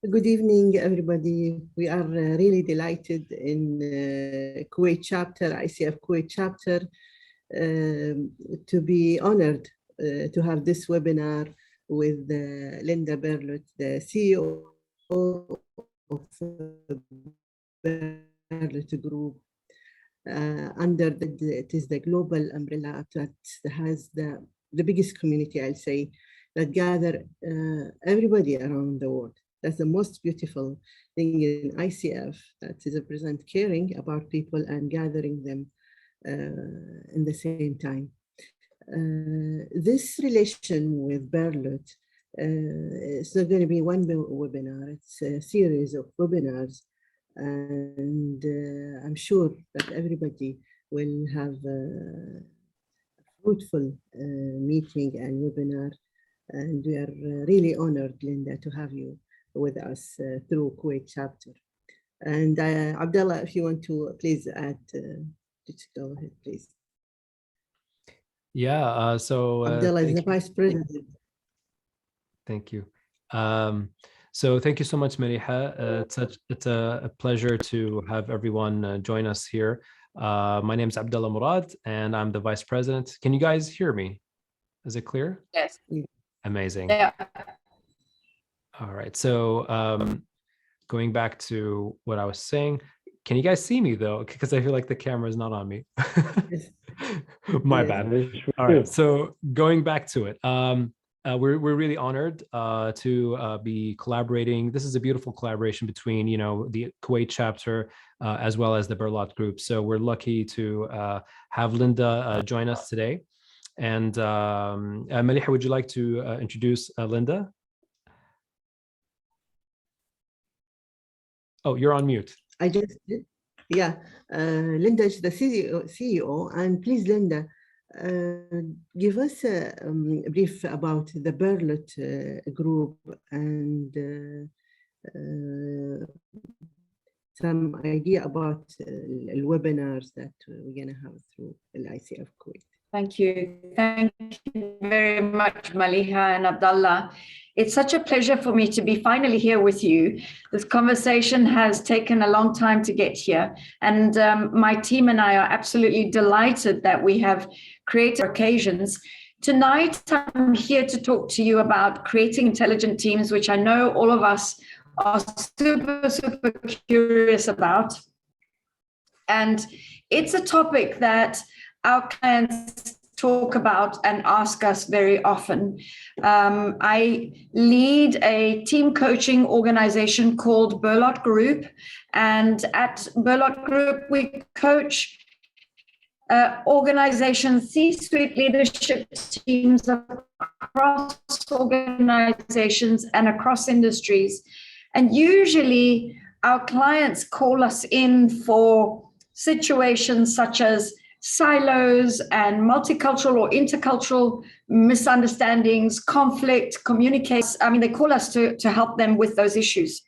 Good evening, everybody. We are really delighted in Kuwait Chapter, ICF Kuwait Chapter, to be honored to have this webinar with Linda Berlot, the CEO of Berlot Group. It is the global umbrella that has the biggest community, I'll say, that gather everybody around the world. That's the most beautiful thing in ICF, that is represent caring about people and gathering them in the same time. This relation with Berlot, it's not going to be one webinar, it's a series of webinars. And I'm sure that everybody will have a fruitful meeting and webinar. And we are really honored, Linda, to have you with us through Kuwait Chapter. And Abdullah, if you want to please add, just go ahead, please. Yeah, Abdullah is the Vice President. Thank you. So thank you so much, Maliha. It's a pleasure to have everyone join us here. My name is Abdullah Murad, and I'm the Vice President. Can you guys hear me? Is it clear? Yes. Amazing. Yeah. All right. So going back to what I was saying, can you guys see me though? Because I feel like the camera is not on me. My bad. All right. So going back to it, we're really honored to be collaborating. This is a beautiful collaboration between the Kuwait chapter as well as the Berlot Group. So we're lucky to have Linda join us today. And Maliha, would you like to introduce Linda? Oh, you're on mute. I just did. Yeah, Linda is the CEO, and please, Linda, give us a brief about the Berlot Group and some idea about webinars that we're going to have through the ICF Kuwait. Thank you. Thank you very much, Maliha and Abdullah. It's such a pleasure for me to be finally here with you. This conversation has taken a long time to get here. And my team and I are absolutely delighted that we have created occasions. Tonight, I'm here to talk to you about creating intelligent teams, which I know all of us are super, super curious about. And it's a topic that our clients talk about and ask us very often. I lead a team coaching organization called Berlot Group. And at Berlot Group, we coach organizations, C-suite leadership teams across organizations and across industries. And usually our clients call us in for situations such as silos and multicultural or intercultural misunderstandings, conflict, communication. I mean, they call us to help them with those issues.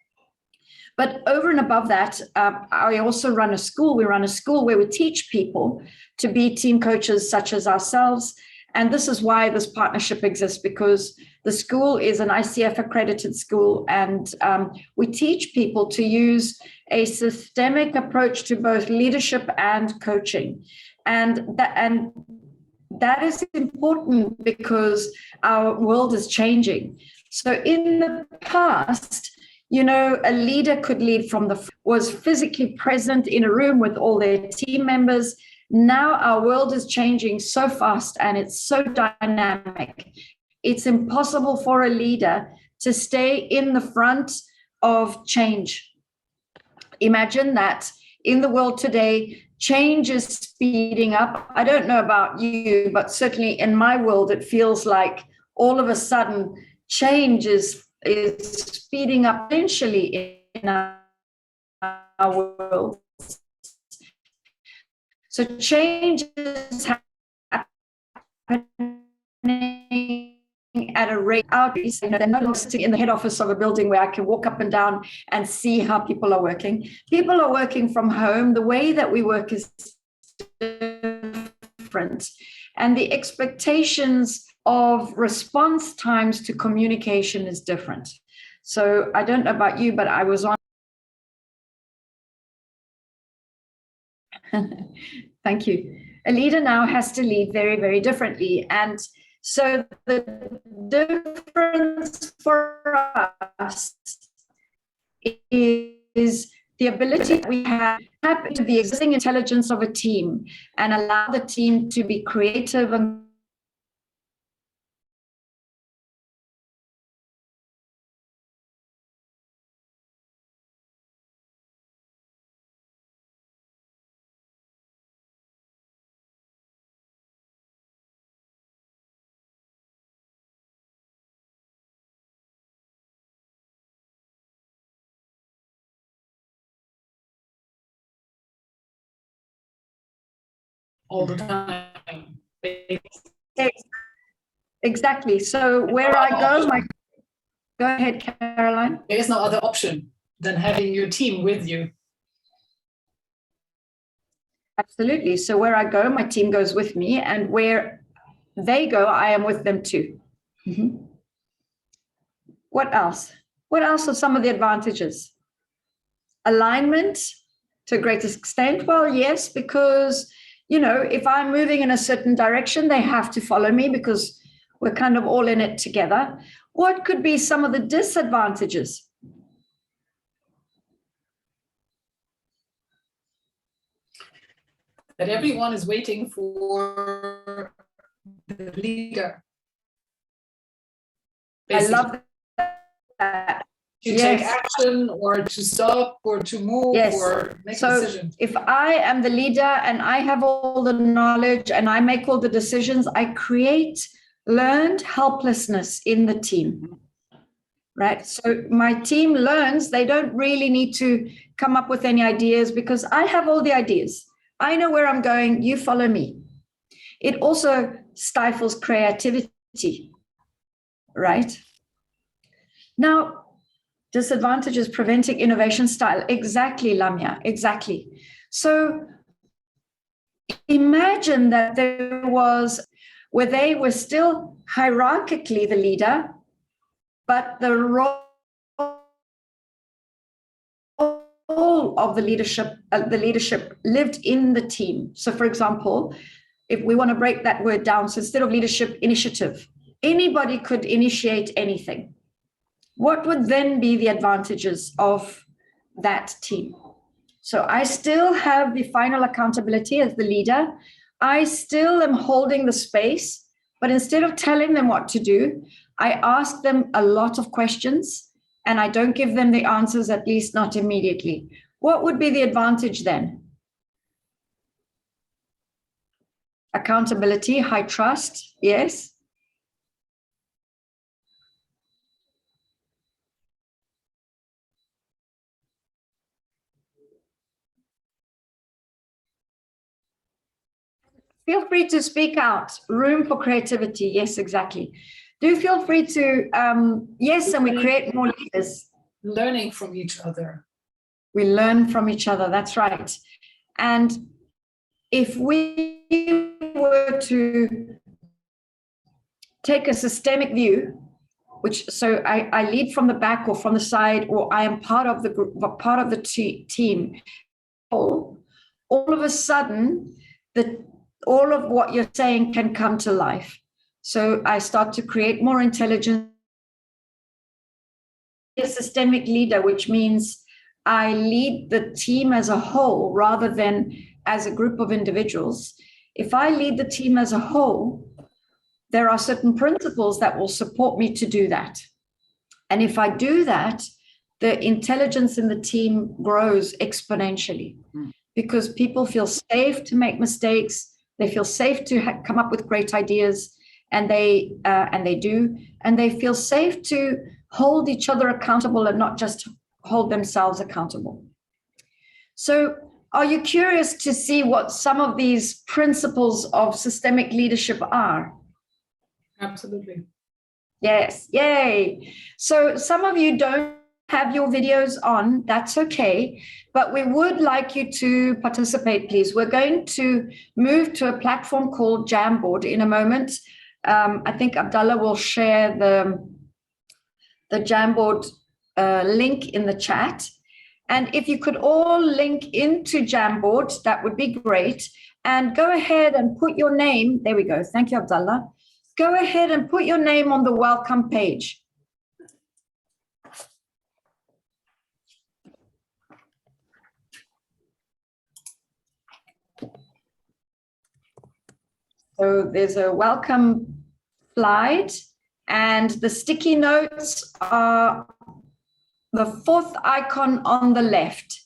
But over and above that, I also run a school. We run a school where we teach people to be team coaches such as ourselves. And this is why this partnership exists, because the school is an ICF accredited school, and we teach people to use a systemic approach to both leadership and coaching. And that is important because our world is changing. So in the past, a leader could lead from was physically present in a room with all their team members. Now our world is changing so fast and it's so dynamic. It's impossible for a leader to stay in the front of change. Imagine that in the world today, change is speeding up. I don't know about you, but certainly in my world, it feels like all of a sudden change is speeding up potentially in our world. So change is happening at a rate out. They're no longer sitting in the head office of a building where I can walk up and down and see how people are working. People are working from home. The way that we work is different. And the expectations of response times to communication is different. So I don't know about you, but I was on. Thank you. A leader now has to lead very, very differently. And so the difference for us is the ability that we have to tap into the existing intelligence of a team and allow the team to be creative and all the time. exactly. So where I go, go ahead, Caroline. There is no other option than having your team with you. Absolutely. So where I go, my team goes with me, and where they go, I am with them too. Mm-hmm. What else? What else are some of the advantages? Alignment to a great extent. Well, yes, because, you know, if I'm moving in a certain direction, they have to follow me because we're kind of all in it together. What could be some of the disadvantages? That everyone is waiting for the leader. Basically, I love that. to take action or to stop or to move or make a decision. If I am the leader and I have all the knowledge and I make all the decisions, I create learned helplessness in the team. Right? So my team learns they don't really need to come up with any ideas because I have all the ideas. I know where I'm going, you follow me. It also stifles creativity, right? Now, disadvantages preventing innovation style. Exactly, Lamia, exactly. So imagine that there was, where they were still hierarchically the leader, but the role of the leadership lived in the team. So for example, if we want to break that word down, so instead of leadership, initiative, anybody could initiate anything. What would then be the advantages of that team? So I still have the final accountability as the leader. I still am holding the space, but instead of telling them what to do, I ask them a lot of questions and I don't give them the answers, at least not immediately. What would be the advantage then? Accountability, high trust, yes. Feel free to speak out. Room for creativity. Yes, exactly. Do feel free to, yes, and we create more leaders. Learning from each other. We learn from each other. That's right. And if we were to take a systemic view, which so I lead from the back or from the side, or I am part of the group, part of the team, all of a sudden, all of what you're saying can come to life. So I start to create more intelligence. A systemic leader, which means I lead the team as a whole rather than as a group of individuals. If I lead the team as a whole, there are certain principles that will support me to do that. And if I do that, the intelligence in the team grows exponentially because people feel safe to make mistakes. They feel safe to come up with great ideas, and they do, and they feel safe to hold each other accountable and not just hold themselves accountable. So are you curious to see what some of these principles of systemic leadership are? Absolutely. Yes, yay. So some of you don't have your videos on, that's okay, but we would like you to participate, please. We're going to move to a platform called Jamboard in a moment. I think Abdullah will share the Jamboard link in the chat. And if you could all link into Jamboard, that would be great. And go ahead and put your name. There we go. Thank you, Abdullah. Go ahead and put your name on the welcome page. So there's a welcome slide, and the sticky notes are the fourth icon on the left.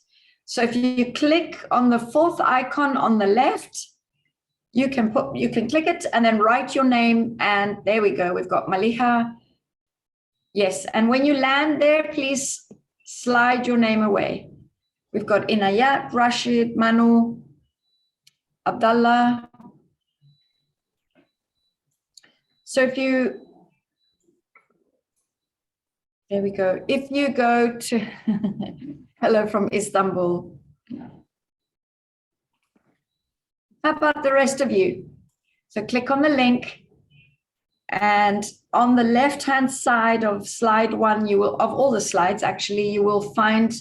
So if you click on the fourth icon on the left, you can click it and then write your name, and there we go. We've got Maliha. Yes, and when you land there, please slide your name away. We've got Inayat, Rashid, Manu, Abdullah. So if you, there we go. If you go to, hello from Istanbul. How about the rest of you? So click on the link, and on the left-hand side of slide one, you will, of all the slides, actually, you will find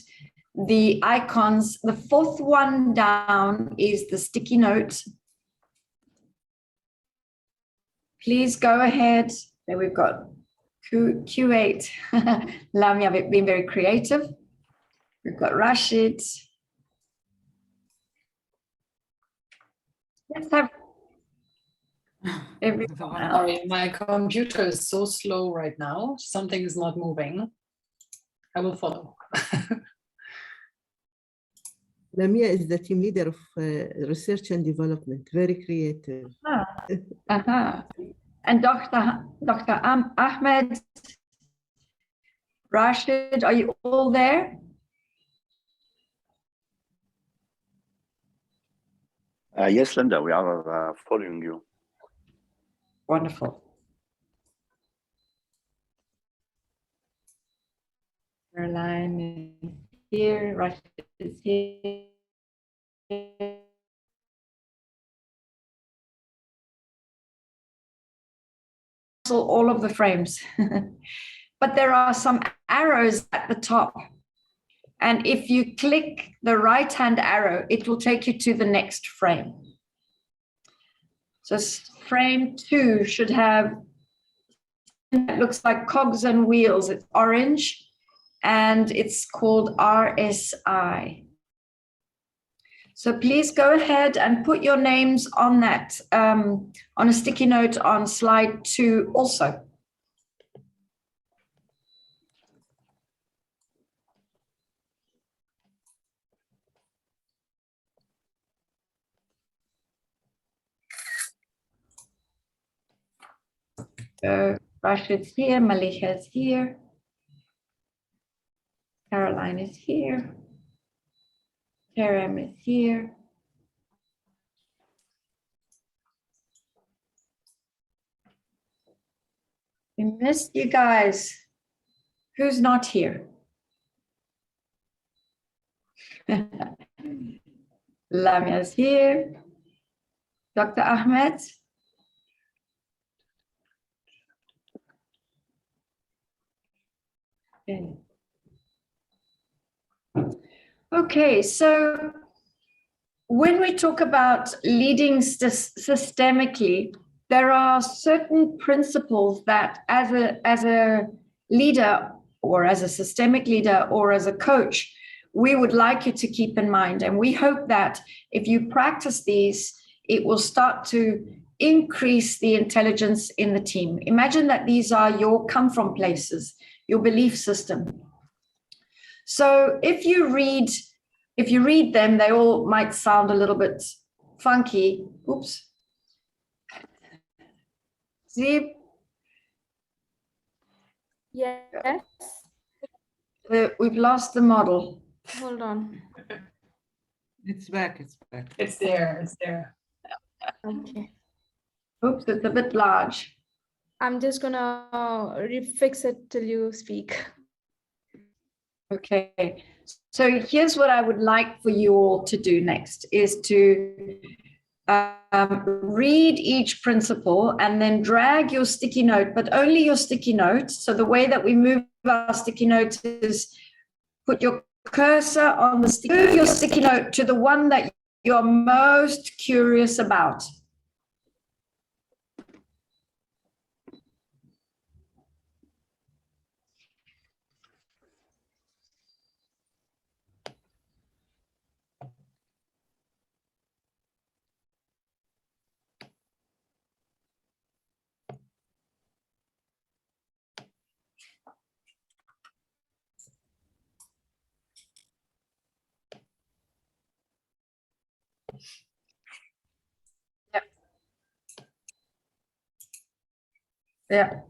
the icons. The fourth one down is the sticky note. Please go ahead. There we've got Kuwait. Lamia being very creative. We've got Rashid. Let's have everyone else. Sorry, my computer is so slow right now. Something is not moving. I will follow. Lamia is the team leader of research and development, very creative. And Dr. Ahmed, Rashid, are you all there? Yes, Linda, we are following you. Wonderful. Caroline is here, Rashid is here. All of the frames, but there are some arrows at the top. And if you click the right-hand arrow, it will take you to the next frame. So frame 2 should have, it looks like cogs and wheels. It's orange, and it's called RSI. So please go ahead and put your names on that, on a sticky note on slide 2 also. So Rashid's here, Maliha's here, Caroline is here, Kerem is here. We missed you guys. Who's not here? Lamia's here. Dr. Ahmed. Okay, so when we talk about leading systemically, there are certain principles that as a leader or as a systemic leader or as a coach, we would like you to keep in mind. And we hope that if you practice these, it will start to increase the intelligence in the team. Imagine that these are your come from places, your belief system. So if you read them, they all might sound a little bit funky. Oops. See? Yes. We've lost the model. Hold on. It's back. It's back. It's there. It's there. Okay. Oops, it's a bit large. I'm just gonna fix it till you speak. Okay. So here's what I would like for you all to do next is to read each principle and then drag your sticky note, but only your sticky note. So the way that we move our sticky notes is put your cursor on the sticky, move your sticky note to the one that you're most curious about. Yep. Yeah.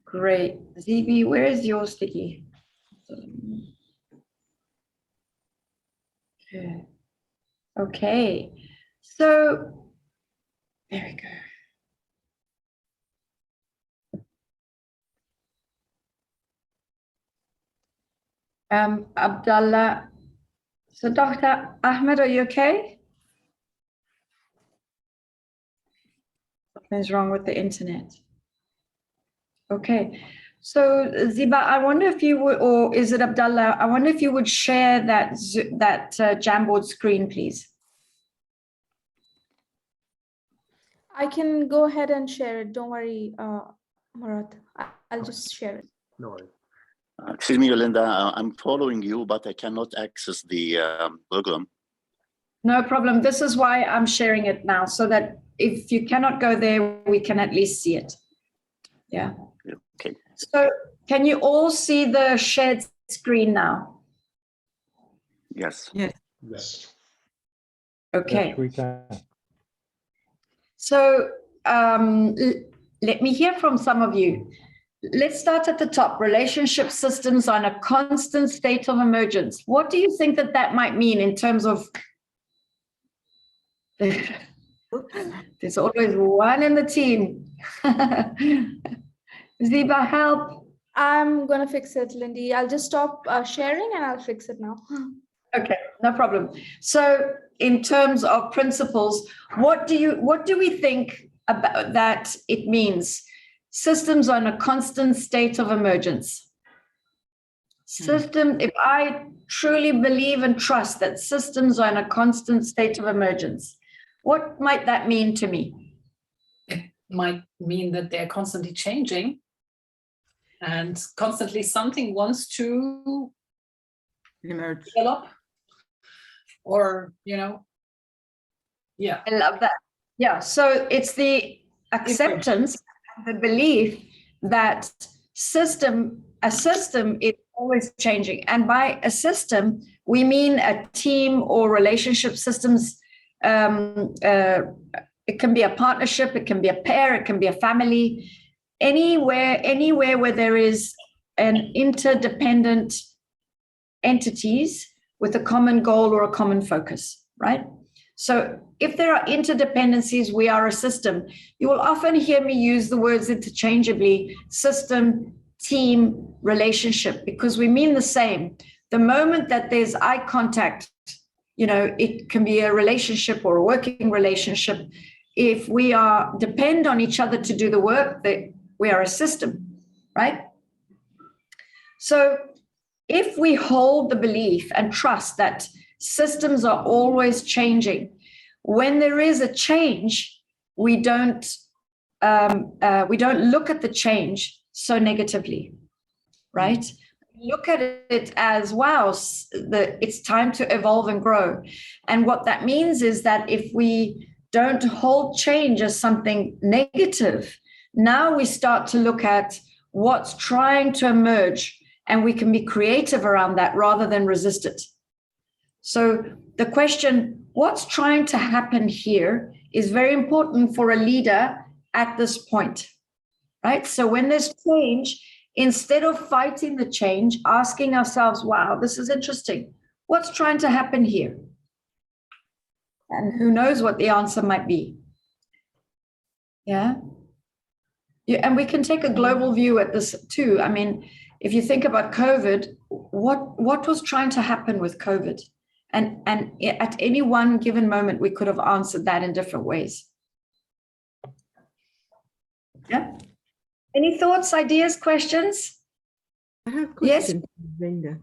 Great. ZB, where is your sticky? Okay. Okay. So there we go. Abdullah. So Dr. Ahmed, are you okay? Something's wrong with the internet. Okay. So Ziba, I wonder if you would, or is it Abdullah? I wonder if you would share that Jamboard screen, please. I can go ahead and share it. Don't worry, Murat. I'll just share it. No worries. Excuse me, Linda, I'm following you, but I cannot access the program. No problem. This is why I'm sharing it now, so that if you cannot go there, we can at least see it. Yeah. Okay. So can you all see the shared screen now? Yes. Yes. Yes. Okay. Yes, we can. So let me hear from some of you. Let's start at the top. Relationship systems on a constant state of emergence. What do you think that might mean in terms of... There's always one in the team. Ziba, help. I'm gonna fix it, Lindy. I'll just stop sharing and I'll fix it now. Okay, no problem. So in terms of principles, what do we think about that it means? Systems are in a constant state of emergence. If I truly believe and trust that systems are in a constant state of emergence, what might that mean to me? It might mean that they're constantly changing and constantly something wants to Emerge. develop or, yeah. I love that. Yeah, so it's the acceptance and the belief that a system is always changing. And by a system, we mean a team or relationship systems. It can be a partnership, it can be a pair, it can be a family, anywhere where there is an interdependent entities with a common goal or a common focus, right? So if there are interdependencies, we are a system. You will often hear me use the words interchangeably: system, team, relationship, because we mean the same. The moment that there's eye contact, it can be a relationship or a working relationship. If we depend on each other to do the work, that we are a system, right? So if we hold the belief and trust that systems are always changing, when there is a change, we don't look at the change so negatively, right? Look at it as, wow, it's time to evolve and grow. And what that means is that if we don't hold change as something negative, now we start to look at what's trying to emerge, and we can be creative around that rather than resist it. So the question, what's trying to happen here, is very important for a leader at this point, right? So when there's change, instead of fighting the change, asking ourselves, wow, this is interesting. What's trying to happen here? And who knows what the answer might be. Yeah. And we can take a global view at this too. I mean, if you think about COVID, what was trying to happen with COVID? And at any one given moment, we could have answered that in different ways. Yeah. Any thoughts, ideas, questions? I have a Yes. question, Brenda.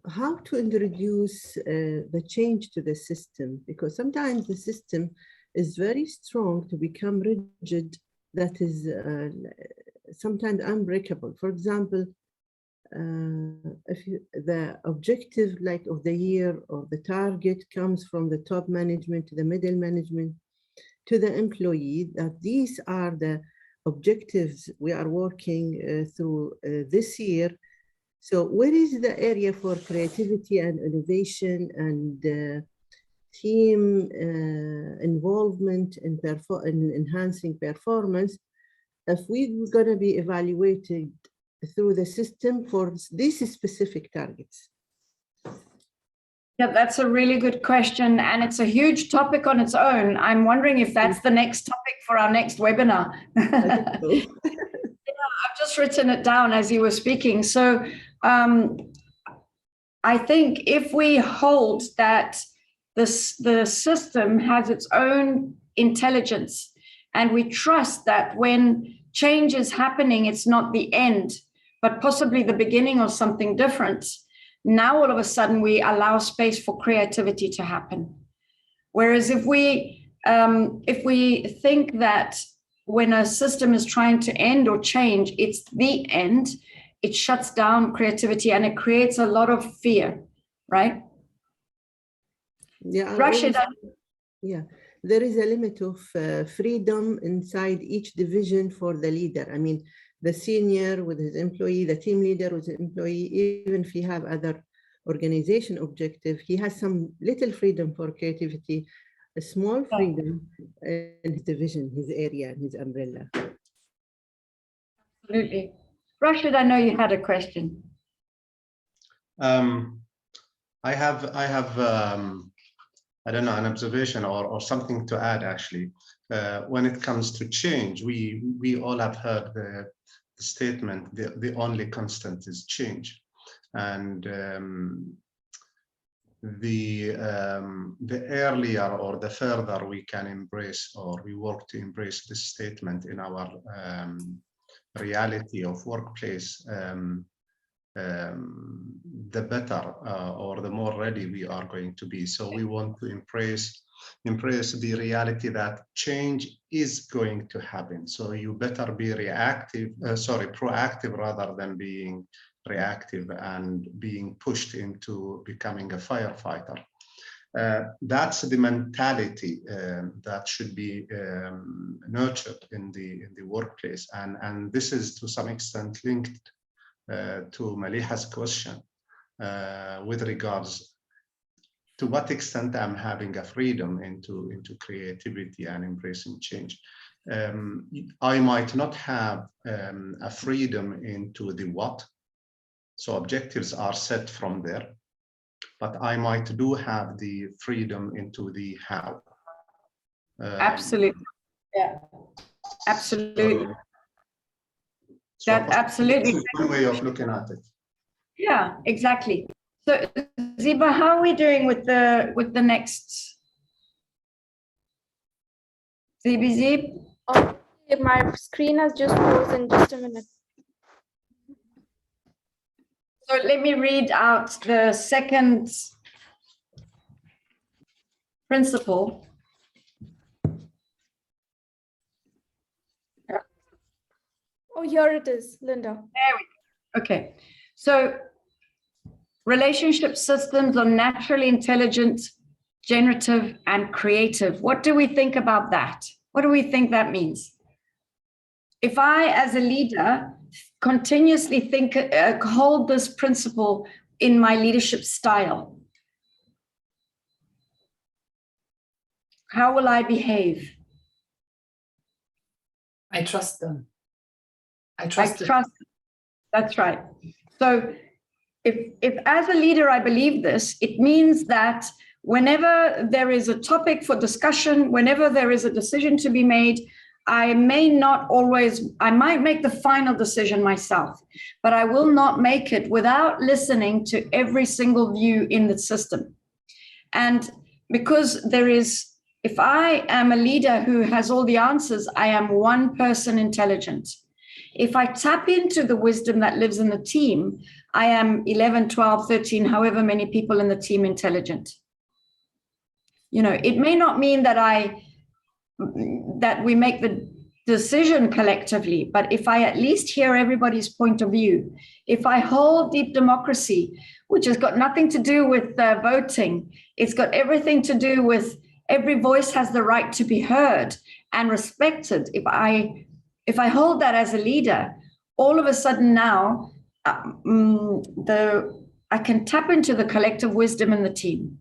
How to introduce the change to the system? Because sometimes the system is very strong to become rigid, that is sometimes unbreakable. For example, if the objective like of the year or the target comes from the top management to the middle management to the employee, that these are the objectives we are working through this year. So where is the area for creativity and innovation and team involvement in enhancing performance if we're going to be evaluated through the system for these specific targets? Yeah, that's a really good question. And it's a huge topic on its own. I'm wondering if that's the next topic for our next webinar. I've just written it down as you were speaking. So I think if we hold that the system has its own intelligence, and we trust that when change is happening, it's not the end, but possibly the beginning of something different. Now, all of a sudden, we allow space for creativity to happen. Whereas if we think that when a system is trying to end or change, it's the end, it shuts down creativity and it creates a lot of fear, right? Yeah, Rashid, yeah, there is a limit of freedom inside each division for the leader. I mean, the senior with his employee, the team leader with his employee, even if he have other organization objective, he has some little freedom for creativity, a small freedom in his division, his area, his umbrella. Absolutely. Rashid, I know you had a question. I have I don't know, an observation or something to add actually. When it comes to change, we all have heard the statement, the only constant is change. And the earlier or the further we can embrace or we work to embrace this statement in our reality of workplace, the better or the more ready we are going to be. So we want to embrace the reality that change is going to happen. So you better be proactive rather than being reactive and being pushed into becoming a firefighter. That's the mentality that should be nurtured in the workplace, and this is to some extent linked to Maliha's question with regards to what extent I'm having a freedom into creativity and embracing change. I might not have a freedom into the what, so objectives are set from there, but I might do have the freedom into the how. Absolutely. Yeah, absolutely. So That absolutely. one way of looking at it. Yeah, exactly. So Ziba, how are we doing with the next? Zib? Oh, my screen has just frozen. Just a minute. So let me read out the second principle. Oh, here it is, Linda. There we go. Okay. So relationship systems are naturally intelligent, generative, and creative. What do we think about that? What do we think that means? If I, as a leader, continuously hold this principle in my leadership style, how will I behave? I trust them. I trust. them. That's right. So if as a leader I believe this, it means that whenever there is a topic for discussion, whenever there is a decision to be made, I might make the final decision myself, but I will not make it without listening to every single view in the system. And because if I am a leader who has all the answers, I am one person intelligent. If I tap into the wisdom that lives in the team, I am 11, 12, 13, however many people in the team intelligent. You know, it may not mean that we make the decision collectively, but if I at least hear everybody's point of view, if I hold deep democracy, which has got nothing to do with voting, it's got everything to do with every voice has the right to be heard and respected. If I hold that as a leader, all of a sudden now, I can tap into the collective wisdom in the team.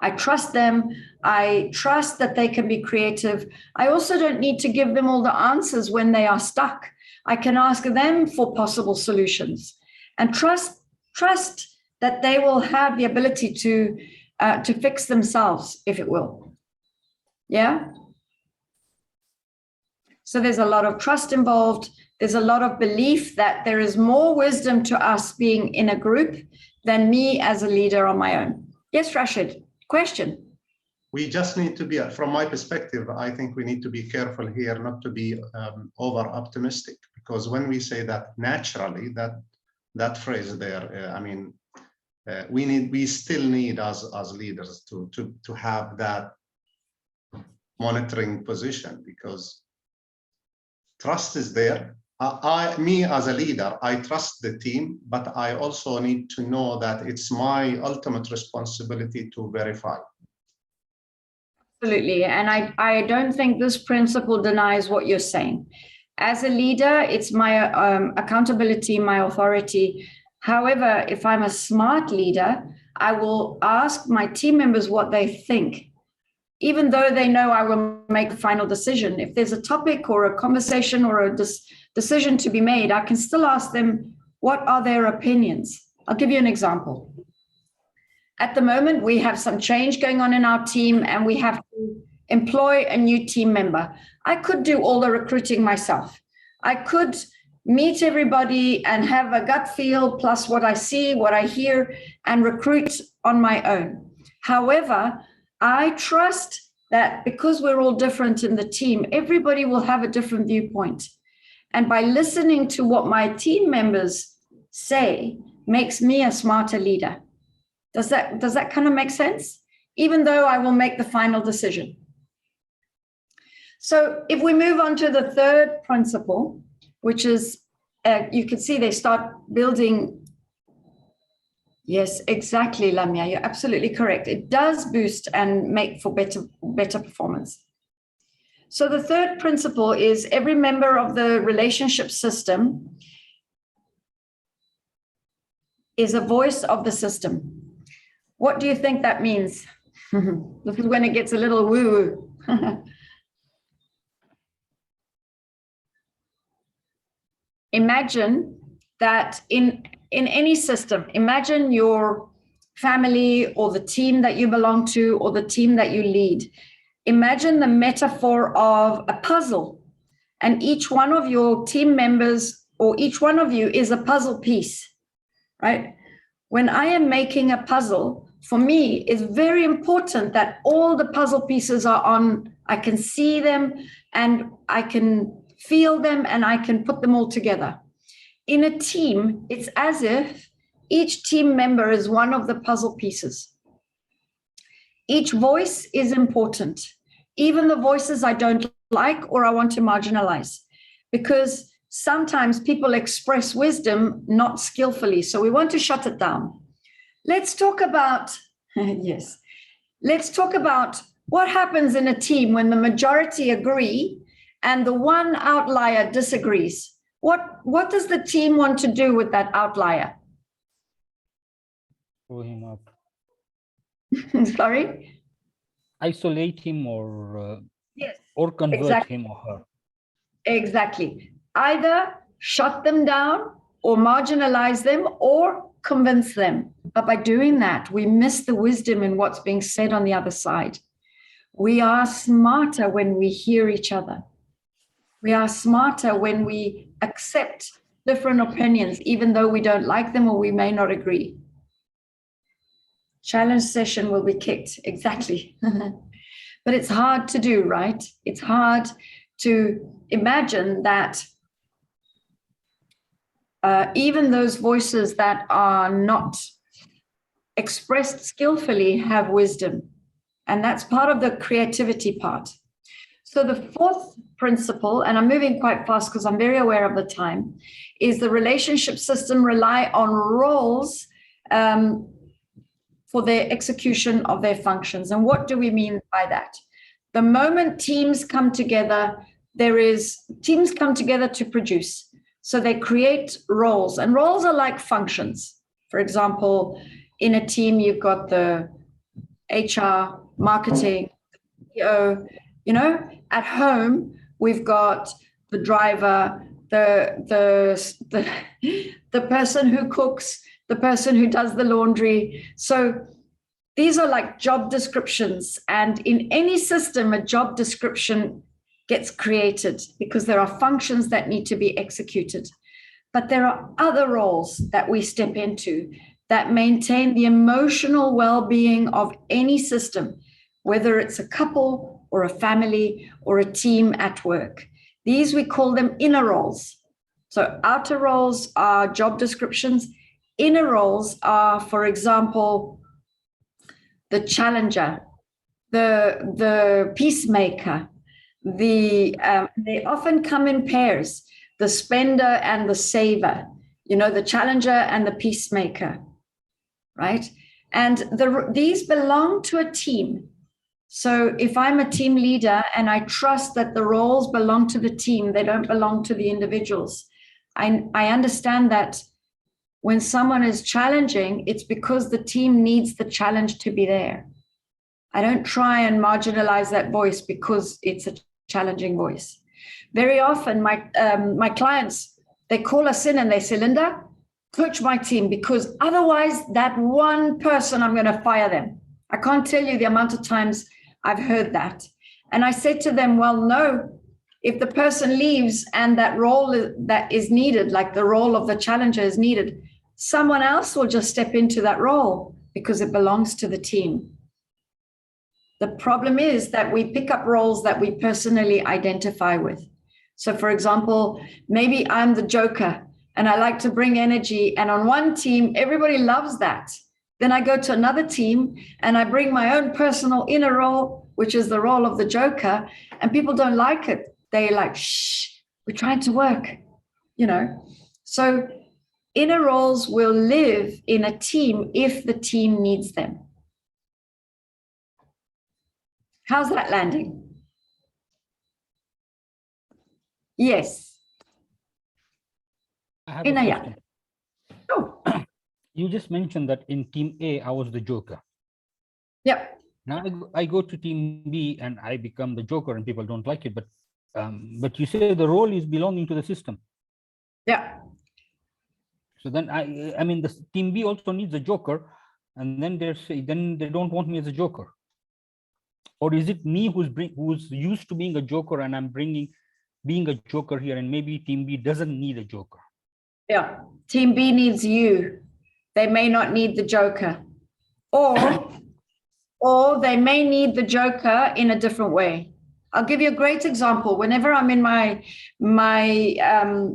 I trust them. I trust that they can be creative. I also don't need to give them all the answers when they are stuck. I can ask them for possible solutions and trust that they will have the ability to fix themselves, if it will. Yeah? So there's a lot of trust involved. There's a lot of belief that there is more wisdom to us being in a group than me as a leader on my own. Yes, Rashid, question. We just need to be, from my perspective, I think we need to be careful here not to be over optimistic, because when we say that naturally, that phrase there, I mean, we still need as leaders to have that monitoring position, because trust is there. Me as a leader, I trust the team, but I also need to know that it's my ultimate responsibility to verify. Absolutely, and I don't think this principle denies what you're saying. As a leader, it's my accountability, my authority. However, if I'm a smart leader, I will ask my team members what they think, even though they know I will make the final decision. If there's a topic or a conversation or a decision to be made, I can still ask them, what are their opinions? I'll give you an example. At the moment, we have some change going on in our team and we have to employ a new team member. I could do all the recruiting myself. I could meet everybody and have a gut feel plus what I see, what I hear, and recruit on my own. However, I trust that because we're all different in the team, everybody will have a different viewpoint. And by listening to what my team members say makes me a smarter leader. Does that kind of make sense? Even though I will make the final decision. So if we move on to the third principle, which is, you can see they start building. Yes, exactly, Lamia, you're absolutely correct. It does boost and make for better performance. So the third principle is every member of the relationship system is a voice of the system. What do you think that means? This is when it gets a little woo-woo. Imagine that in any system, imagine your family or the team that you belong to or the team that you lead. Imagine the metaphor of a puzzle, and each one of your team members or each one of you is a puzzle piece, right? When I am making a puzzle, for me, it's very important that all the puzzle pieces are on, I can see them and I can feel them and I can put them all together. In a team, it's as if each team member is one of the puzzle pieces. Each voice is important, even the voices I don't like or I want to marginalize, because sometimes people express wisdom not skillfully, so we want to shut it down. Let's talk about, yes, let's talk about what happens in a team when the majority agree and the one outlier disagrees. What does the team want to do with that outlier? Throw him up. Sorry? Isolate him or yes, or convert exactly. him or her. Exactly. Either shut them down or marginalize them or convince them. But by doing that, we miss the wisdom in what's being said on the other side. We are smarter when we hear each other. We are smarter when we accept different opinions, even though we don't like them or we may not agree. Challenge session will be kicked, exactly. But it's hard to do, right? It's hard to imagine that even those voices that are not expressed skillfully have wisdom. And that's part of the creativity part. So the fourth principle, and I'm moving quite fast because I'm very aware of the time, is the relationship system rely on roles for their execution of their functions. And what do we mean by that? The moment teams come together, teams come together to produce. So they create roles, and roles are like functions. For example, in a team, you've got the HR, marketing, CEO, at home, we've got the driver, the person who cooks, the person who does the laundry. So these are like job descriptions. And in any system, a job description gets created because there are functions that need to be executed. But there are other roles that we step into that maintain the emotional well-being of any system, whether it's a couple or a family or a team at work. These, we call them inner roles. So outer roles are job descriptions. Inner roles are, for example, the challenger, the peacemaker. They often come in pairs, the spender and the saver, the challenger and the peacemaker, right? And these belong to a team. So if I'm a team leader and I trust that the roles belong to the team, they don't belong to the individuals. I understand that when someone is challenging, it's because the team needs the challenge to be there. I don't try and marginalize that voice because it's a challenging voice. Very often my clients, they call us in and they say, Linda, coach my team, because otherwise that one person, I'm going to fire them. I can't tell you the amount of times I've heard that. And I said to them, well, no, if the person leaves and that role that is needed, like the role of the challenger is needed, someone else will just step into that role because it belongs to the team. The problem is that we pick up roles that we personally identify with. So for example, maybe I'm the joker and I like to bring energy, and on one team, everybody loves that. Then I go to another team and I bring my own personal inner role, which is the role of the joker, and people don't like it. They're like, shh, we're trying to work, So inner roles will live in a team if the team needs them. How's that landing? Yes. I have a Inaya. question. Oh. You just mentioned that in team A, I was the joker. Yep. Now I go to team B and I become the joker and people don't like it. But you say the role is belonging to the system. Yeah. So then I mean, the team B also needs a joker, and then they don't want me as a joker. Or is it me who's used to being a joker and I'm being a joker here, and maybe team B doesn't need a joker? Yeah. Team B needs you. They may not need the joker. Or they may need the joker in a different way. I'll give you a great example. Whenever I'm in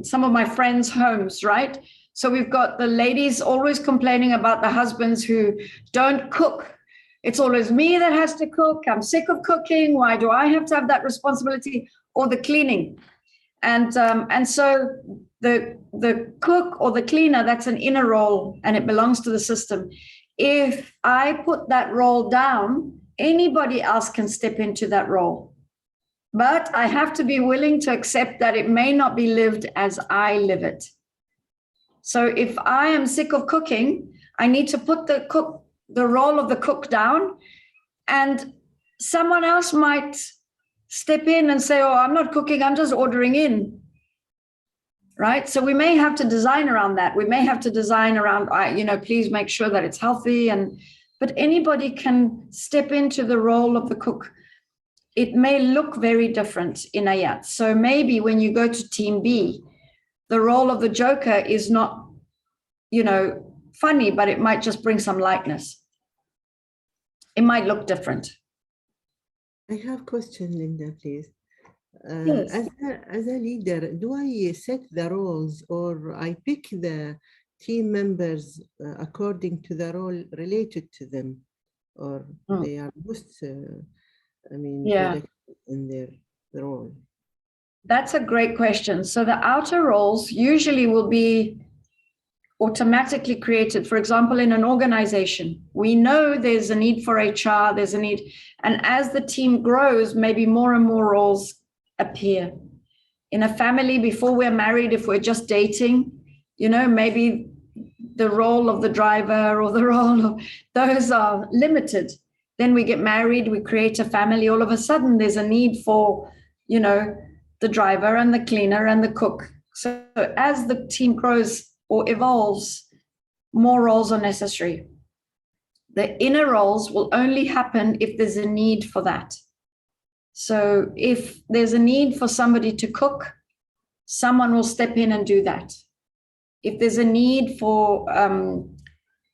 some of my friends' homes, right? So we've got the ladies always complaining about the husbands who don't cook. It's always me that has to cook. I'm sick of cooking. Why do I have to have that responsibility? Or the cleaning. And so the cook or the cleaner, that's an inner role and it belongs to the system. If I put that role down, anybody else can step into that role. But I have to be willing to accept that it may not be lived as I live it. So if I am sick of cooking, I need to put the role of the cook down, and someone else might step in and say, oh, I'm not cooking, I'm just ordering in. Right? So we may have to design around that. We may have to design around, please make sure that it's healthy. But anybody can step into the role of the cook. It may look very different in Ayat. So maybe when you go to team B, the role of the joker is not, funny, but it might just bring some lightness. It might look different. I have a question, Linda, please. Yes. As a leader, do I set the roles or I pick the team members according to the role related to them, or they are most, Yeah. productive in their role? That's a great question. So the outer roles usually will be automatically created. For example, in an organization, we know there's a need for HR, there's a need, and as the team grows, maybe more and more roles appear. In a family, before we're married, if we're just dating, maybe the role of the driver or the role of those are limited. Then we get married, we create a family, all of a sudden there's a need for, the driver and the cleaner and the cook. So as the team grows or evolves, more roles are necessary. The inner roles will only happen if there's a need for that. So if there's a need for somebody to cook, someone will step in and do that. If there's a need for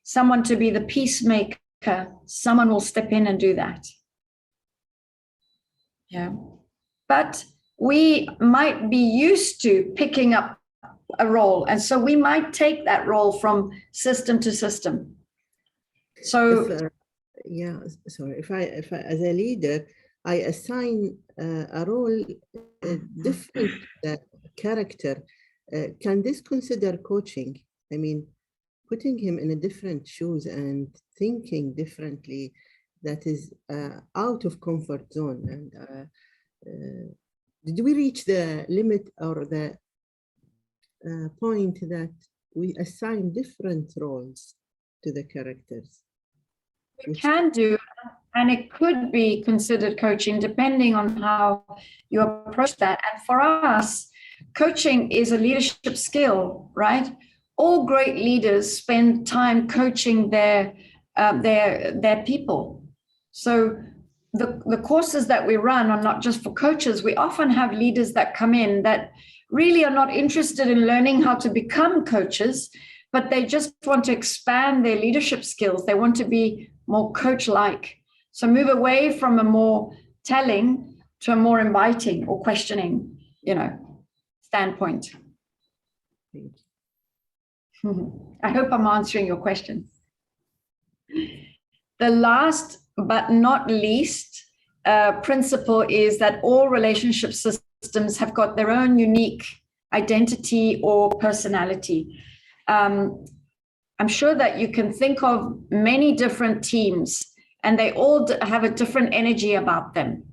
someone to be the peacemaker, someone will step in and do that. Yeah. But we might be used to picking up a role, and so we might take that role from system to system. So if I as a leader, I assign a role different character. Can this consider coaching? I mean, putting him in a different shoes and thinking differently, that is out of comfort zone. And did we reach the limit or the point that we assign different roles to the characters? We can do, and it could be considered coaching depending on how you approach that. And for us, coaching is a leadership skill, right? All great leaders spend time coaching their people. So the courses that we run are not just for coaches. We often have leaders that come in that really are not interested in learning how to become coaches, but they just want to expand their leadership skills. They want to be more coach-like. So move away from a more telling to a more inviting or questioning, standpoint. Thank you. I hope I'm answering your question. The last but not least principle is that all relationship systems have got their own unique identity or personality. I'm sure that you can think of many different teams and they all have a different energy about them.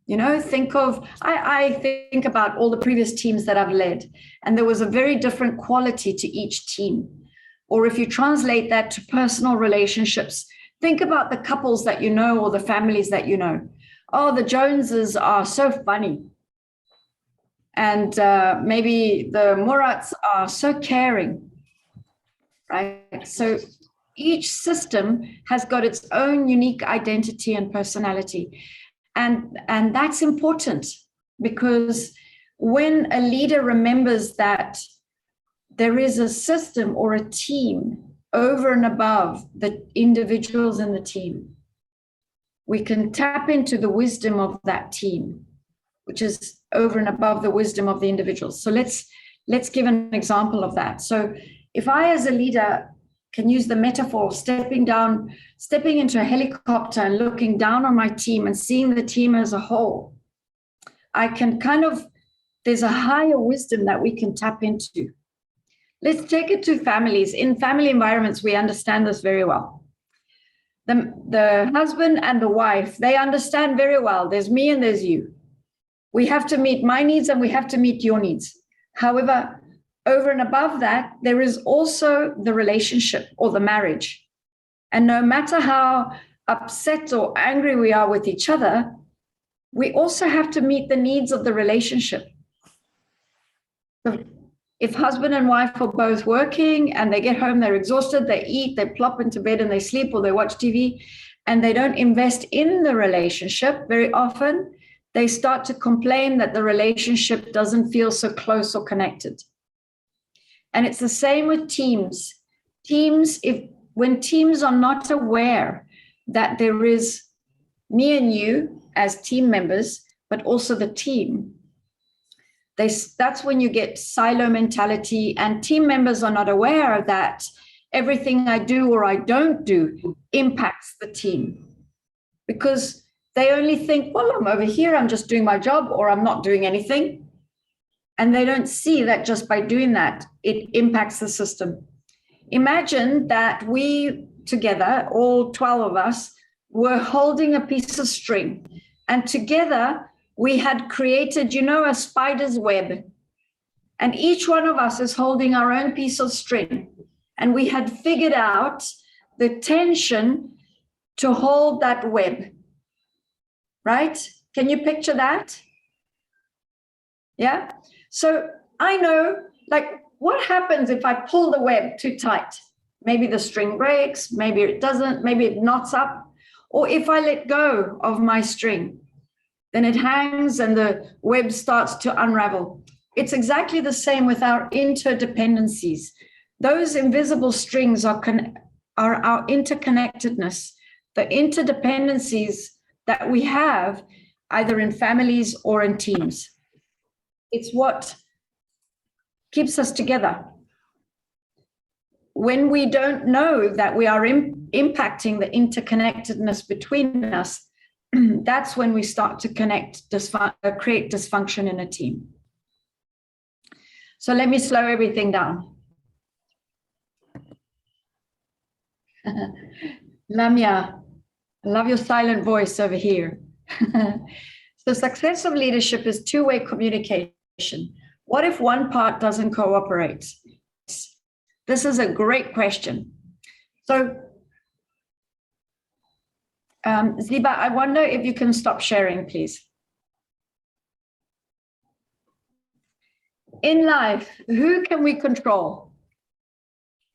I think about all the previous teams that I've led, and there was a very different quality to each team. Or if you translate that to personal relationships, think about the couples that you know or the families that you know. Oh, the Joneses are so funny. And maybe the Murats are so caring, right? So each system has got its own unique identity and personality. And that's important, because when a leader remembers that there is a system or a team over and above the individuals in the team, we can tap into the wisdom of that team, which is over and above the wisdom of the individuals. So let's give an example of that. So if I, as a leader, can use the metaphor of stepping into a helicopter and looking down on my team and seeing the team as a whole, I can there's a higher wisdom that we can tap into. Let's take it to families. In family environments, we understand this very well. The husband and the wife, they understand very well. There's me and there's you. We have to meet my needs and we have to meet your needs. However, over and above that, there is also the relationship or the marriage. And no matter how upset or angry we are with each other, we also have to meet the needs of the relationship. So if husband and wife are both working and they get home, they're exhausted, they eat, they plop into bed and they sleep, or they watch TV, and they don't invest in the relationship, very often they start to complain that the relationship doesn't feel so close or connected. And it's the same with teams. When teams are not aware that there is me and you as team members, but also the team, That's when you get silo mentality, and team members are not aware that everything I do or I don't do impacts the team, because they only think, well, I'm over here, I'm just doing my job, or I'm not doing anything. And they don't see that just by doing that, it impacts the system. Imagine that we together, all 12 of us, were holding a piece of string, and together we had created, a spider's web. And each one of us is holding our own piece of string. And we had figured out the tension to hold that web. Right? Can you picture that? Yeah. So I know, like, what happens if I pull the web too tight? Maybe the string breaks, maybe it doesn't, maybe it knots up. Or if I let go of my string, then it hangs and the web starts to unravel. It's exactly the same with our interdependencies. Those invisible strings are our interconnectedness, the interdependencies that we have either in families or in teams. It's what keeps us together. When we don't know that we are impacting the interconnectedness between us, that's when we start to create dysfunction in a team. So let me slow everything down. Lamia, I love your silent voice over here. So success of leadership is two-way communication. What if one part doesn't cooperate? This is a great question. So, Ziba, I wonder if you can stop sharing, please. In life, who can we control?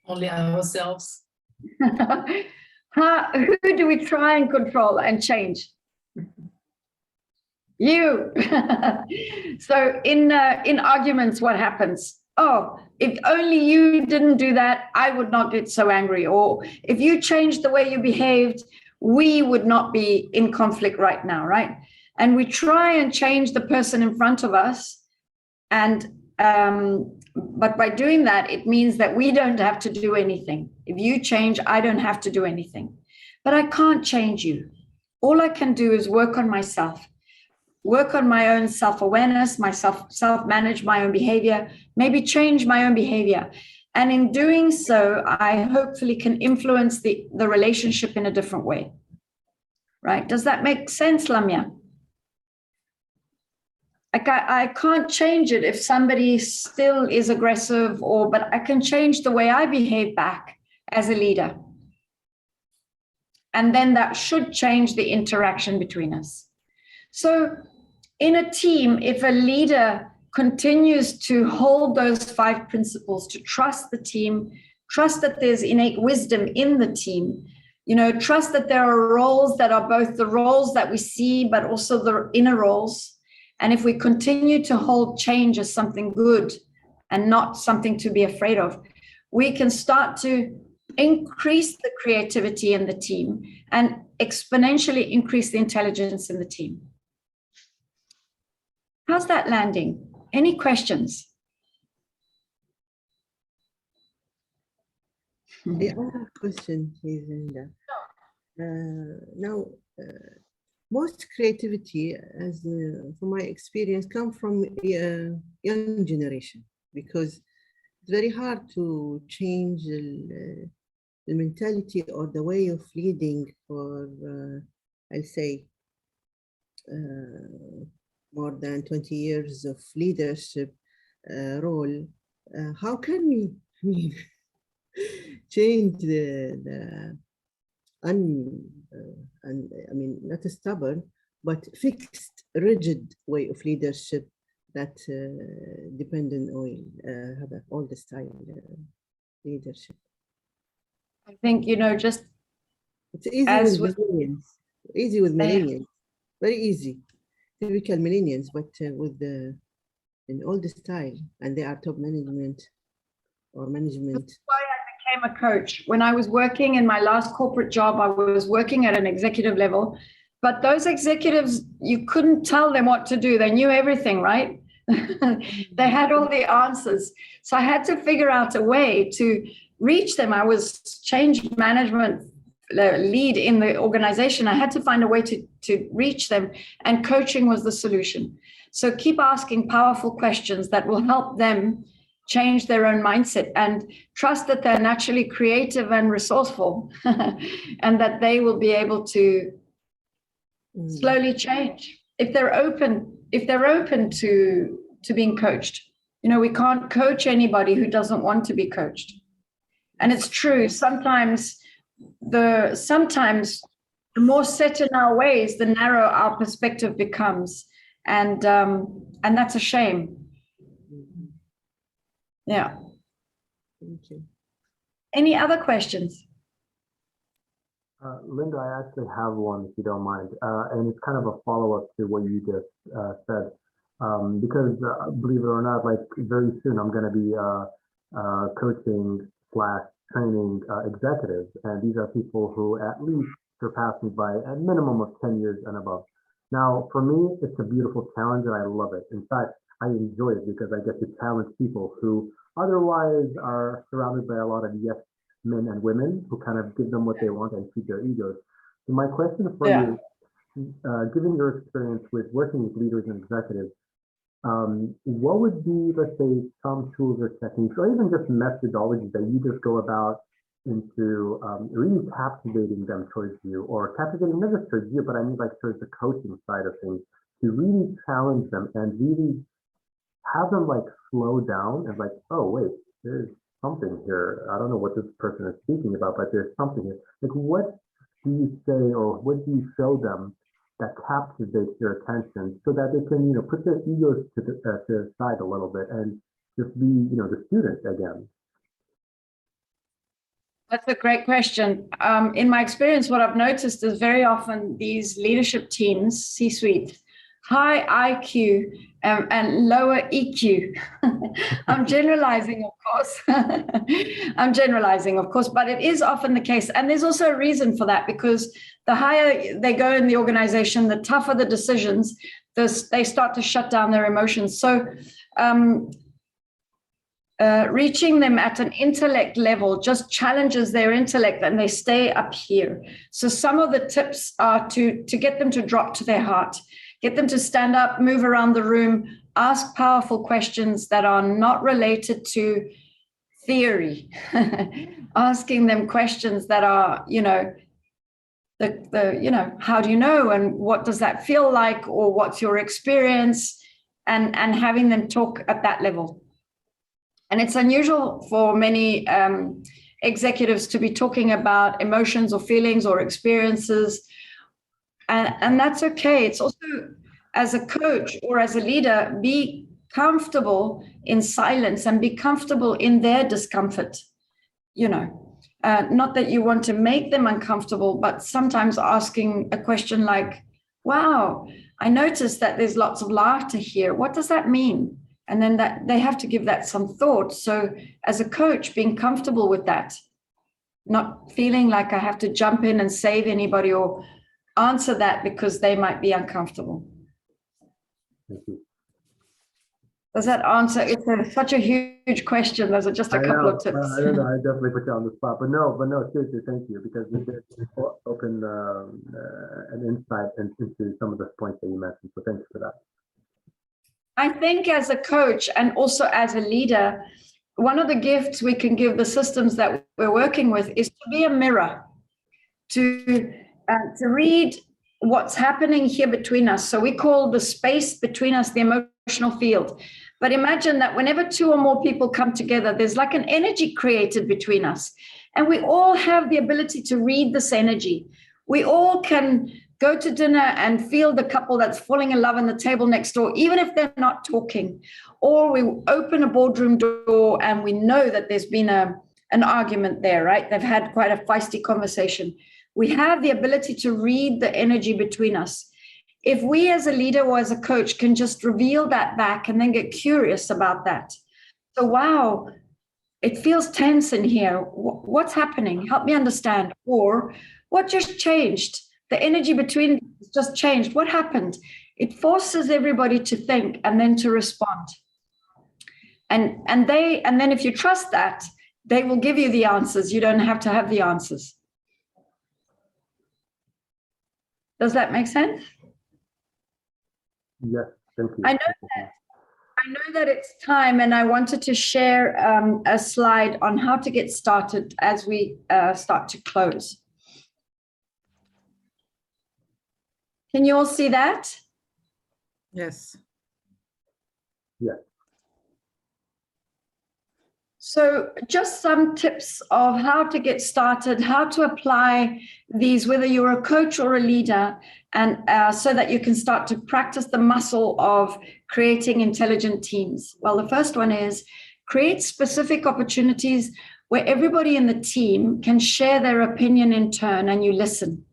Only ourselves. Who do we try and control and change? You. So in arguments, what happens? Oh, if only you didn't do that, I would not get so angry. Or if you changed the way you behaved, we would not be in conflict right now, right? And we try and change the person in front of us. And but by doing that, it means that we don't have to do anything. If you change, I don't have to do anything. But I can't change you. All I can do is work on myself, work on my own self-awareness, self-manage my own behavior, maybe change my own behavior. And in doing so, I hopefully can influence the relationship in a different way. Right? Does that make sense, Lamia? I can't change it if somebody still is aggressive, but I can change the way I behave back as a leader. And then that should change the interaction between us. So in a team, if a leader continues to hold those 5 principles, to trust the team, trust that there's innate wisdom in the team, trust that there are roles that are both the roles that we see, but also the inner roles. And if we continue to hold change as something good and not something to be afraid of, we can start to increase the creativity in the team and exponentially increase the intelligence in the team. How's that landing? Any questions? Yeah, I have a question, please, Linda. Now, most creativity, from my experience, come from young generation, because it's very hard to change the mentality or the way of leading for, I'll say, more than 20 years of leadership role. How can we change not a stubborn, but fixed, rigid way of leadership that depend on all the style leadership? I think, just it's easy with millennials. Easy with millennials. Very easy. Typical millennials, but in all the style, and they are top management or management. That's why I became a coach. When I was working in my last corporate job, I was working at an executive level, but those executives, you couldn't tell them what to do. They knew everything, right? They had all the answers. So I had to figure out a way to reach them. I was change management lead in the organization. I had to find a way to reach them, and coaching was the solution. So keep asking powerful questions that will help them change their own mindset, and trust that they're naturally creative and resourceful and that they will be able to slowly change if they're open to being coached. You know, we can't coach anybody who doesn't want to be coached. And it's true, sometimes the more set in our ways, the narrower our perspective becomes, and that's a shame. Yeah. Thank you. Any other questions? Linda, I actually have one, if you don't mind, and it's kind of a follow-up to what you just said, because believe it or not, like very soon I'm going to be coaching / training executives, and these are people who at least surpass me by a minimum of 10 years and above. Now, for me, it's a beautiful challenge, and I love it. In fact, I enjoy it because I get to challenge people who otherwise are surrounded by a lot of yes men and women who kind of give them what they want and feed their egos. So my question for you, given your experience with working with leaders and executives, what would be, let's say, some tools or techniques, or even just methodologies that you just go about into really captivating them towards you, or captivating not just towards you, but I mean like towards the coaching side of things, to really challenge them and really have them like slow down and like, oh wait, there's something here. I don't know what this person is speaking about, but there's something here. Like, what do you say, or what do you show them that captivates their attention so that they can, you know, put their egos to the side a little bit and just be, you know, the student again? That's a great question. In my experience, what I've noticed is very often these leadership teams, C-suite, high IQ and lower EQ. I'm generalizing, of course. I'm generalizing, of course, but it is often the case. And there's also a reason for that, because the higher they go in the organization, the tougher the decisions, they start to shut down their emotions. So reaching them at an intellect level just challenges their intellect, and they stay up here. So some of the tips are to get them to drop to their heart, get them to stand up, move around the room, ask powerful questions that are not related to theory, asking them questions that are, you know, how do you know, and what does that feel like, or what's your experience, and having them talk at that level. And it's unusual for many executives to be talking about emotions or feelings or experiences. And that's okay. It's also, as a coach or as a leader, be comfortable in silence and be comfortable in their discomfort. You know, not that you want to make them uncomfortable, but sometimes asking a question like, wow, I noticed that there's lots of laughter here. What does that mean? And then that they have to give that some thought. So as a coach, being comfortable with that, not feeling like I have to jump in and save anybody or answer that because they might be uncomfortable. Thank you. Does that answer? It's such a huge question. Those are just a couple of tips. I don't know. I definitely put you on the spot, but no, seriously, thank you, because it did open an insight into some of the points that you mentioned. So thanks for that. I think as a coach and also as a leader, one of the gifts we can give the systems that we're working with is to be a mirror, to read what's happening here between us. So we call the space between us the emotional field. But imagine that whenever two or more people come together, there's like an energy created between us. And we all have the ability to read this energy. We all can go to dinner and feel the couple that's falling in love on the table next door, even if they're not talking. Or we open a boardroom door and we know that there's been an argument there, right? They've had quite a feisty conversation. We have the ability to read the energy between us. If we as a leader or as a coach can just reveal that back and then get curious about that. So, wow, it feels tense in here. What's happening? Help me understand. Or what just changed? The energy between us just changed. What happened? It forces everybody to think and then to respond. And then if you trust that, they will give you the answers. You don't have to have the answers. Does that make sense? Yes, thank you. I know that it's time, and I wanted to share a slide on how to get started as we start to close. Can you all see that? Yes. Yeah. So just some tips of how to get started, how to apply these, whether you're a coach or a leader, and so that you can start to practice the muscle of creating intelligent teams. Well, the first one is create specific opportunities where everybody in the team can share their opinion in turn and you listen.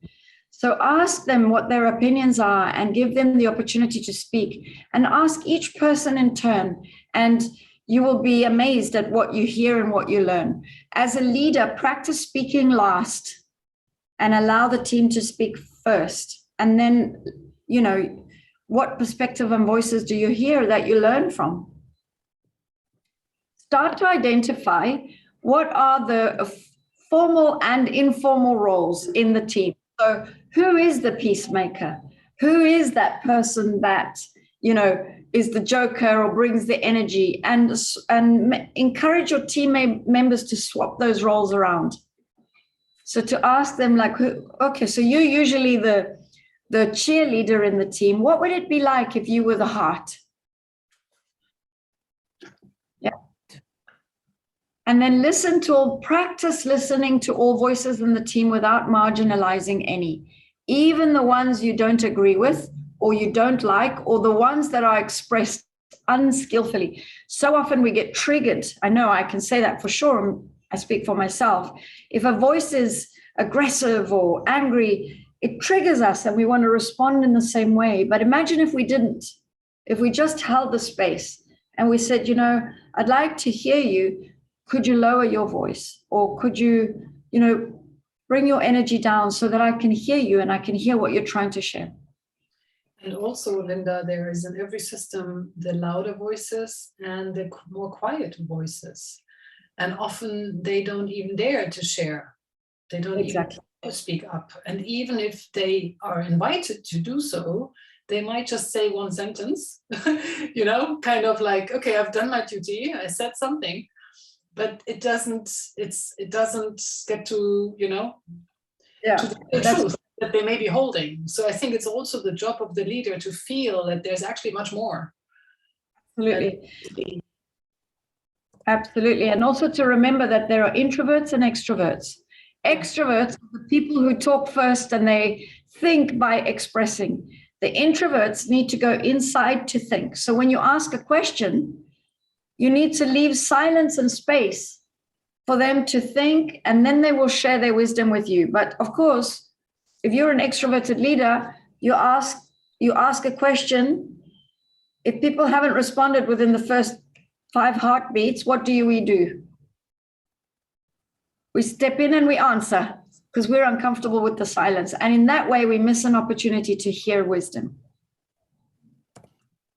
So ask them what their opinions are and give them the opportunity to speak, and ask each person in turn, and you will be amazed at what you hear and what you learn. As a leader, practice speaking last and allow the team to speak first. And then, you know, what perspective and voices do you hear that you learn from? Start to identify what are the formal and informal roles in the team. So who is the peacemaker? Who is that person that, you know, is the joker or brings the energy? And encourage your team members to swap those roles around. So to ask them like, okay, so you're usually the cheerleader in the team. What would it be like if you were the heart? Yeah. And then practice listening to all voices in the team without marginalizing any, even the ones you don't agree with or you don't like, or the ones that are expressed unskillfully. So often we get triggered. I know I can say that for sure. I speak for myself. If a voice is aggressive or angry, it triggers us and we want to respond in the same way. But imagine if we didn't, if we just held the space and we said, you know, I'd like to hear you. Could you lower your voice? Or could you, you know, bring your energy down so that I can hear you and I can hear what you're trying to share? And also, Linda, there is in every system the louder voices and the more quiet voices. And often they don't even dare to share. They don't even dare to speak up. And even if they are invited to do so, they might just say one sentence, you know, kind of like, okay, I've done my duty, I said something, but it doesn't get to, you know, to the truth that they may be holding. So I think it's also the job of the leader to feel that there's actually much more. Absolutely. Absolutely. And also to remember that there are introverts and extroverts. Extroverts are the people who talk first and they think by expressing. The introverts need to go inside to think. So when you ask a question, you need to leave silence and space for them to think, and then they will share their wisdom with you. But of course, if you're an extroverted leader, you ask a question. If people haven't responded within the first 5 heartbeats, what do? We step in and we answer because we're uncomfortable with the silence. And in that way, we miss an opportunity to hear wisdom.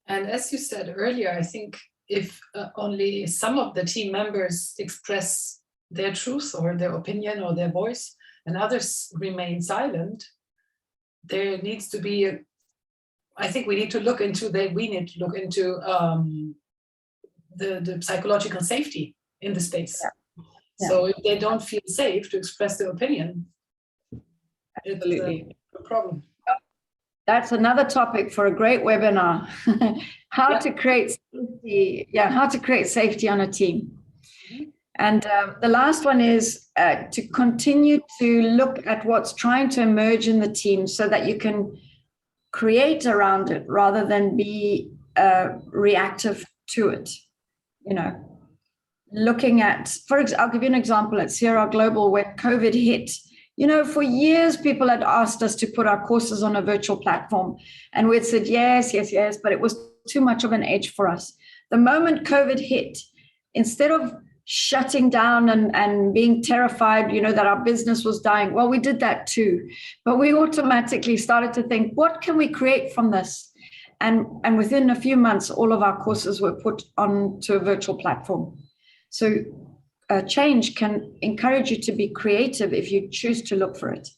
And as you said earlier, I think if only some of the team members express their truth or their opinion or their voice and others remain silent, there needs to be I think we need to look into the psychological safety in the space. Yeah. So if they don't feel safe to express their opinion, it's a problem. That's another topic for a great webinar. How to create safety. Yeah, how to create safety on a team. And the last one is to continue to look at what's trying to emerge in the team so that you can create around it rather than be reactive to it. You know, looking at, I'll give you an example at Sierra Global when COVID hit. You know, for years, people had asked us to put our courses on a virtual platform. And we'd said, yes, but it was too much of an edge for us. The moment COVID hit, instead of shutting down and being terrified, you know, that our business was dying, well, we did that too. But we automatically started to think, what can we create from this? And within a few months, all of our courses were put onto a virtual platform. So change can encourage you to be creative if you choose to look for it.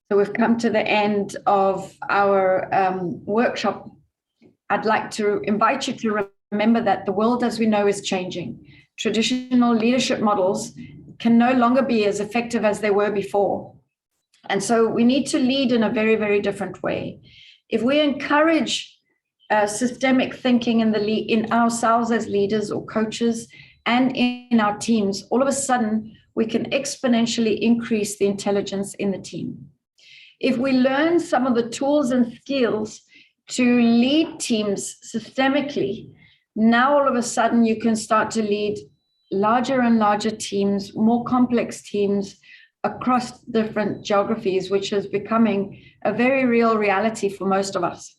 So we've come to the end of our workshop. I'd like to invite you to remember that the world as we know is changing. Traditional leadership models can no longer be as effective as they were before. And so we need to lead in a very, very different way. If we encourage systemic thinking in ourselves as leaders or coaches and in our teams, all of a sudden we can exponentially increase the intelligence in the team. If we learn some of the tools and skills to lead teams systemically, now all of a sudden you can start to lead larger and larger teams, more complex teams across different geographies, which is becoming a very real reality for most of us.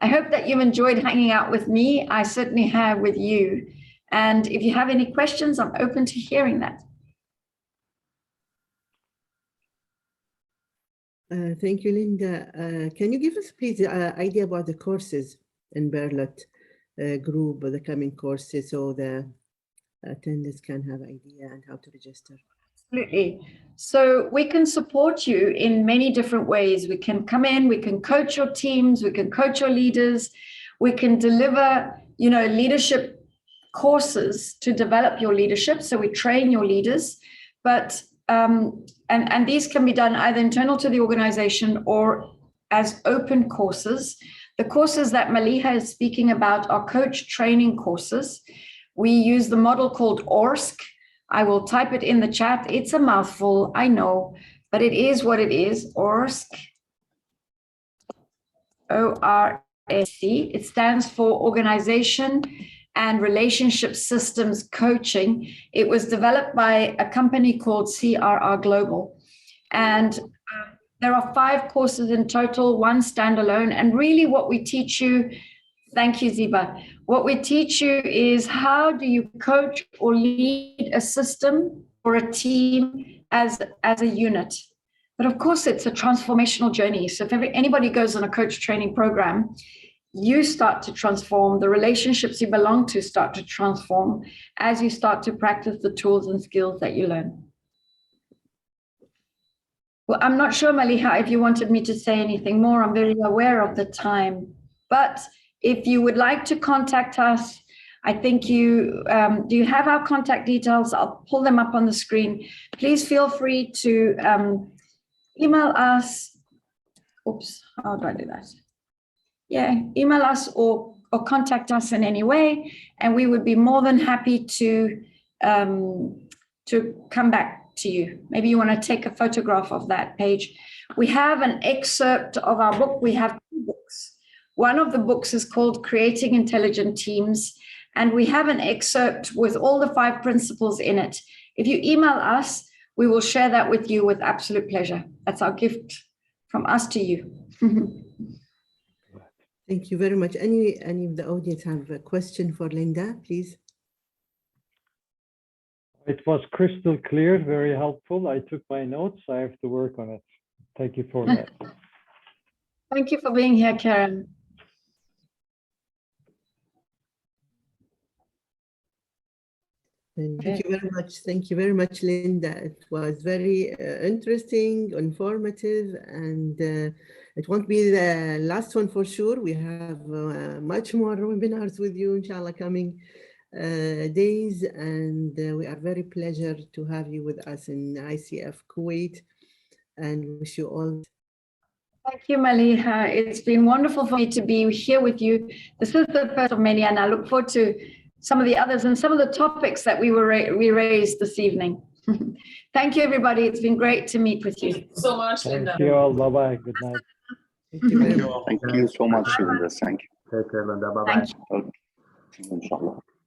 I hope that you've enjoyed hanging out with me. I certainly have with you. And if you have any questions, I'm open to hearing that. Thank you, Linda. Can you give us, please, an idea about the courses in Berlot Group, the coming courses, so the attendees can have idea and how to register? Absolutely. So we can support you in many different ways. We can come in, we can coach your teams, we can coach your leaders, we can deliver, leadership courses to develop your leadership. So we train your leaders, but and these can be done either internal to the organization or as open courses. The courses that Maliha is speaking about are coach training courses. We use the model called ORSC. I will type it in the chat. It's a mouthful, I know, but it is what it is. ORSC, O-R-S-C. It stands for Organization and Relationship Systems Coaching. It was developed by a company called CRR Global. And there are 5 courses in total, 1 standalone. And really what we teach you, thank you, Ziba. What we teach you is how do you coach or lead a system or a team as a unit. But of course, it's a transformational journey. So if anybody goes on a coach training program, you start to transform, the relationships you belong to start to transform as you start to practice the tools and skills that you learn. Well, I'm not sure, Maliha, if you wanted me to say anything more. I'm very aware of the time. But if you would like to contact us, I think you, do you have our contact details? I'll pull them up on the screen. Please feel free to email us. Oops, how do I do that? Yeah, email us or contact us in any way, and we would be more than happy to come back to you. Maybe you want to take a photograph of that page. We have an excerpt of our book. We have 2 books. One of the books is called Creating Intelligent Teams, and we have an excerpt with all the 5 principles in it. If you email us, we will share that with you with absolute pleasure. That's our gift from us to you. Thank you very much. Any of the audience have a question for Linda, please? It was crystal clear, very helpful. I took my notes. I have to work on it. Thank you for that. Thank you for being here, Karen. Thank you very much. Thank you very much, Linda. It was very interesting, informative, and it won't be the last one for sure. We have much more webinars with you, inshallah, coming days, and we are very pleased to have you with us in ICF Kuwait, and wish you all. Thank you, Maliha. It's been wonderful for me to be here with you. This is the first of many, and I look forward to some of the others and some of the topics that we raised this evening. Thank you, everybody. It's been great to meet with you. Thank you so much, Linda. Thank you all. Bye-bye. Good night. Thank you very much. Thank you so much, Linda. Thank you. Take care, Linda. Bye-bye. Thank you. Inshallah.